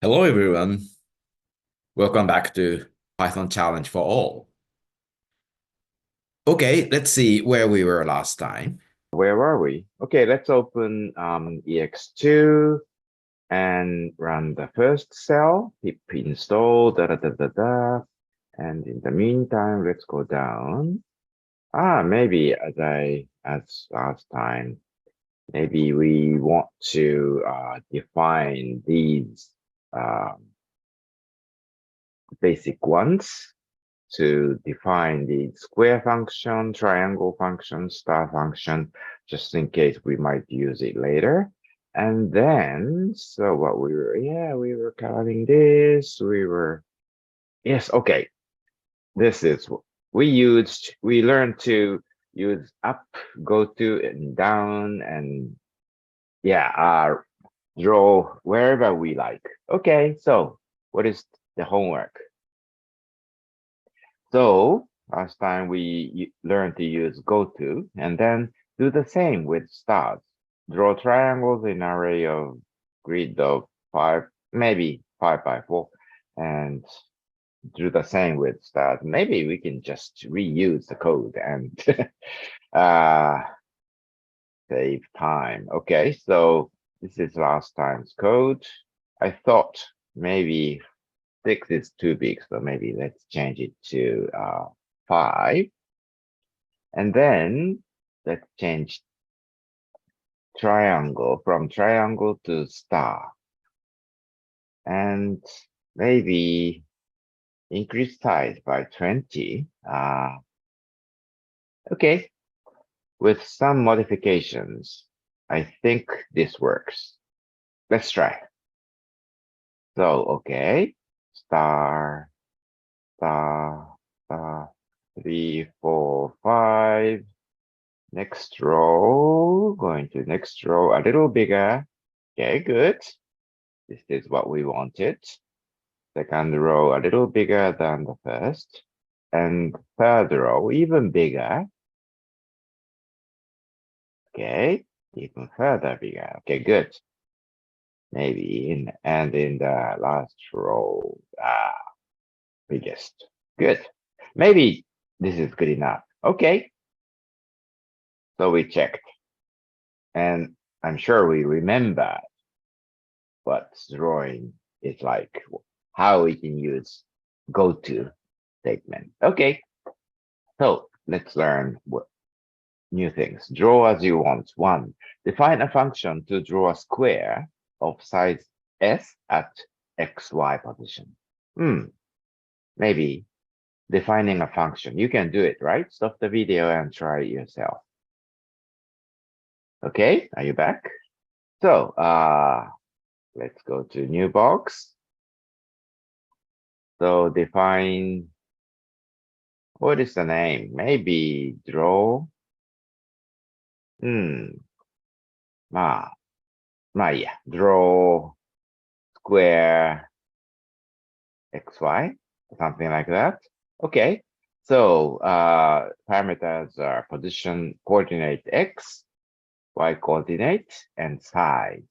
Hello, everyone. Welcome back to Python Challenge for All. Okay, let's see where we were last time. Where are we? Okay, let's open ex2 and run the first cell, pip install, da da da da da. And in the meantime, let's go down. Maybe as last time, maybe we want to define these basic ones to define the square function, triangle function, star function, just in case we might use it later. And then, so what we were covering this, yes, okay. This is, we learned to use up, go to, and down, and draw wherever we like. Okay, so what is the homework? So last time we learned to use goto and then do the same with stars. Draw triangles in an array of grid of 5, maybe 5 by 4, and do the same with stars. Maybe we can just reuse the code and save time. Okay, so this is last time's code. I thought maybe 6 is too big, so maybe let's change it to 5. And then let's change triangle from triangle to star. And maybe increase size by 20. Okay, with some modifications, I think this works. Let's try. So, okay, star, star, star, 3, 4, 5. Next row, going to next row, a little bigger. Okay, good. This is what we wanted. Second row, a little bigger than the first. And third row, even bigger. Okay, even further bigger. Okay, good. Maybe in the last row, biggest. Good. Maybe this is good enough. Okay. So we checked. And I'm sure we remember what drawing is like, how we can use goto statement. Okay. So let's learn what new things. Draw as you want. 1. Define a function to draw a square of size s at xy position. Maybe defining a function. You can do it, right? Stop the video and try it yourself. Okay, are you back? So let's go to new box. So define, what is the name? Maybe draw. Yeah, draw square xy, something like that. Okay, so parameters are position, coordinate x, y coordinate, and size.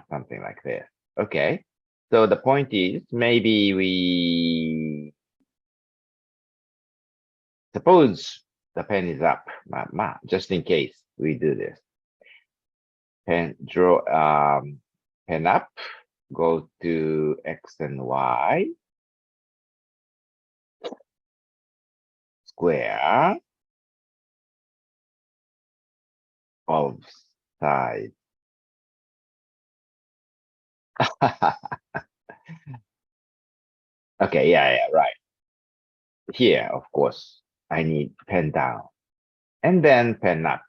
Something like this. Okay, so the point is, maybe we suppose the pen is up, just in case we do this. Pen pen up, go to x and y, square of size. Okay, right. Here, of course, I need pen down and then pen up.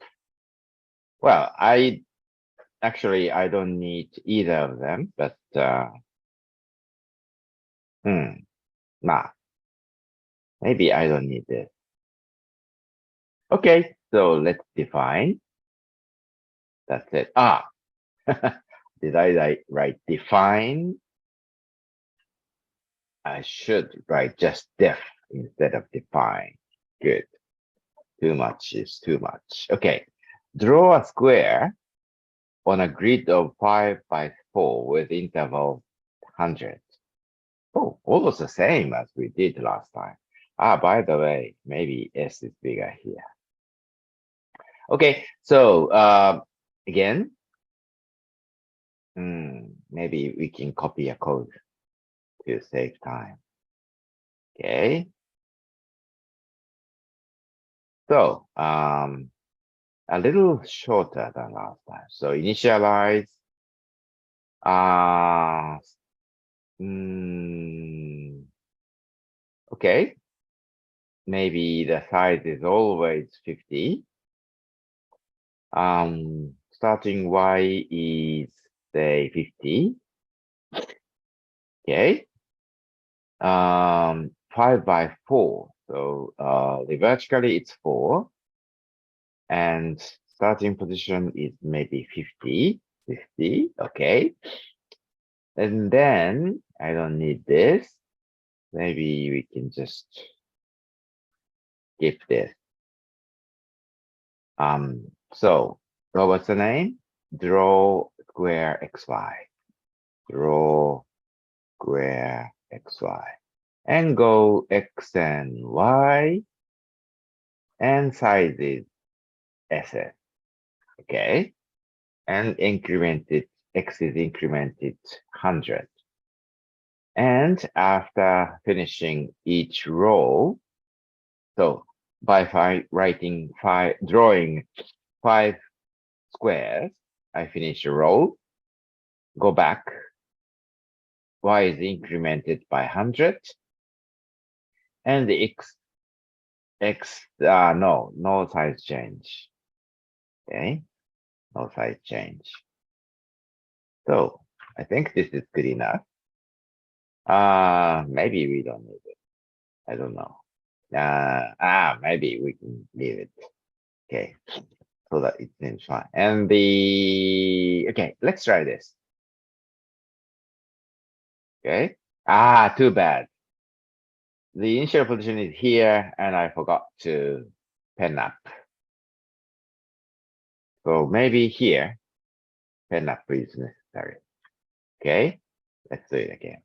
Well, I don't need either of them, but maybe I don't need this. Okay, so let's define. That's it. Did I write define? I should write just def instead of define. Good. Too much is too much. Okay. Draw a square on a grid of 5 by 4 with interval 100. Oh, almost the same as we did last time. Ah, by the way, maybe S is bigger here. Okay, so again, maybe we can copy a code to save time. Okay. So a little shorter than last time. So initialize okay. Maybe the size is always 50. Starting Y is say 50. Okay. 5 by 4. So vertically it's 4. And starting position is maybe 50. 50. Okay. And then I don't need this. Maybe we can just skip this. So what's the name? Draw square xy. Draw square xy. And go x and y. And size is SS. Okay. And increment it, x is incremented 100. And after finishing each row, so by drawing 5 squares, I finish a row, go back, y is incremented by 100, and the no size change. Okay, no size change. So I think this is good enough. Maybe we don't need it. I don't know. Maybe we can leave it. Okay, so that it seems fine. And okay, let's try this. Okay. Too bad. The initial position is here, and I forgot to pen up. So maybe here, pen up is necessary. Okay, let's do it again.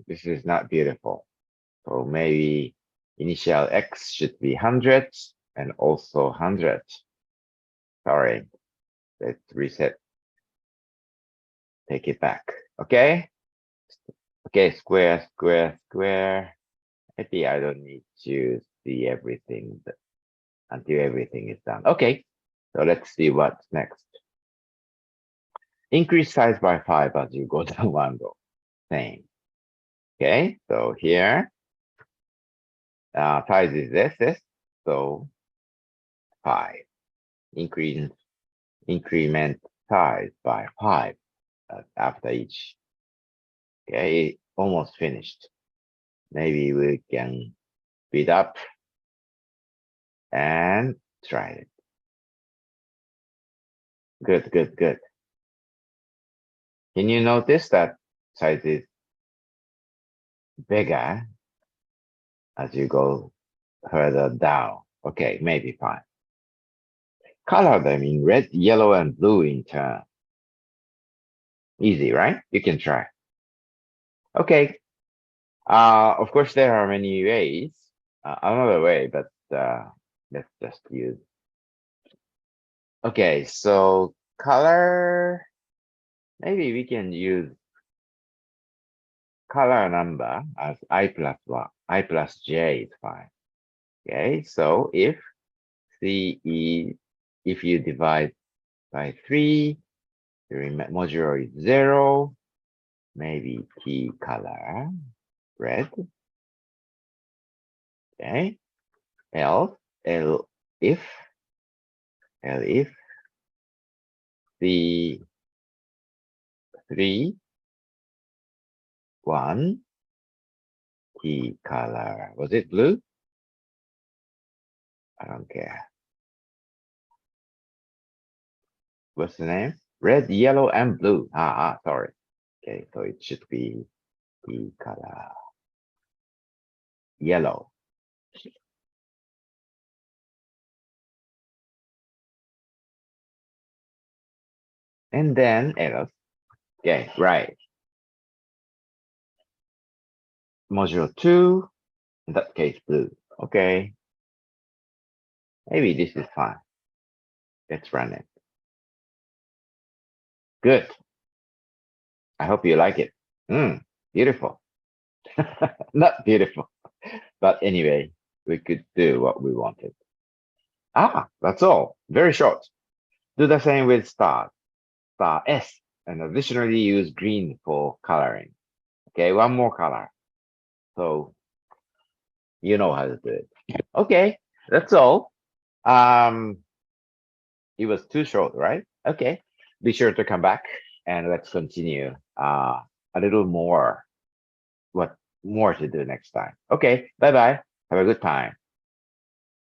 This is not beautiful. So maybe initial X should be 100 and also 100. Sorry, let's reset. Take it back. Okay. Okay, square, square, square. Maybe I don't need to see everything until everything is done. Okay, so let's see what's next. Increase size by 5 as you go down one row. Same. Okay, so here, size is this, so 5. Increment size by 5 after each. Okay, almost finished. Maybe we can speed up and try it. Good, good, good. Can you notice that size is bigger as you go further down? Okay, maybe fine. Color them in red, yellow, and blue in turn. Easy, right? You can try. Okay. Of course, there are many ways. Another way, but let's just use. Okay, so color. Maybe we can use color number as I plus 1. I plus j is fine. Okay, so if C is, if you divide by 3, the modulo is 0, maybe T color, red. Okay, else, if the 3, 1, T color, was it blue? I don't care. What's the name? Red, yellow, and blue. Sorry. Okay, so it should be T color, yellow. And then else. Okay, right. Module 2, in that case, blue. Okay, maybe this is fine. Let's run it. Good. I hope you like it. Beautiful. Not beautiful, but anyway, we could do what we wanted. That's all. Very short. Do the same with star S, and additionally use green for coloring. Okay, one more color. So you know how to do it. Okay, that's all. Um, it was too short, right? Okay. Be sure to come back and let's continue a little more what more to do next time. Okay, bye bye. Have a good time.